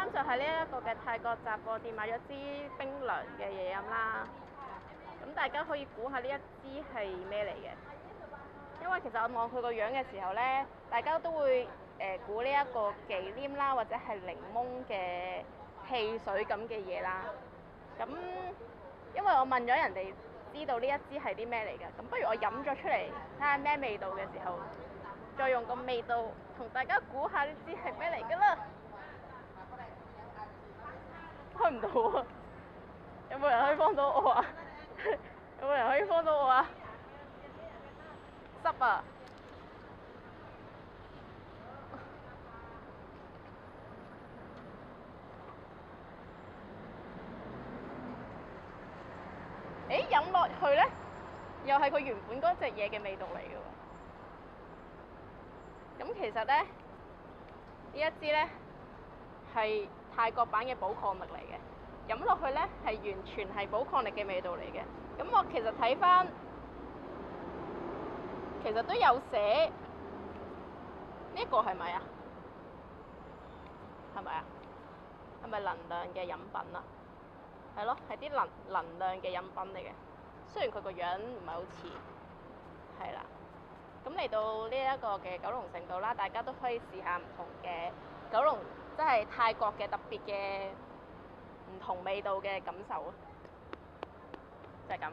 啱就喺呢一個嘅泰國雜貨店買咗支冰涼嘅嘢飲啦。咁大家可以估下呢一支係咩嚟嘅？因為其實我望佢個樣嘅時候呢，大家都會估呢一個忌廉啦，或者係檸檬嘅汽水咁嘅嘢啦。咁因為我問咗人哋知道呢一支係啲咩嚟嘅，咁不如我飲咗出嚟睇下咩味道嘅時候，再用個味道同大家估下呢支係咩嚟㗎啦。開唔到啊！有冇人可以幫到我啊？有冇人可以幫到我啊？濕啊！誒，飲落去呢，又係佢原本嗰隻嘢嘅味道嚟嘅喎。咁其實呢，呢一支呢係泰國版嘅寶礦力嚟嘅。飲落去呢係完全係寶礦力嘅味道嚟嘅。咁我其實睇翻，其實都有寫呢個係咪啊？係咪啊？係咪能量嘅飲品啊？係咯，係啲能量嘅飲品嚟嘅。雖然佢個樣唔係好似，係啦。咁嚟到呢一個嘅九龍城度啦，大家都可以試下唔同嘅九龍，即係泰國嘅特別嘅唔同味道嘅感受啊，就係咁。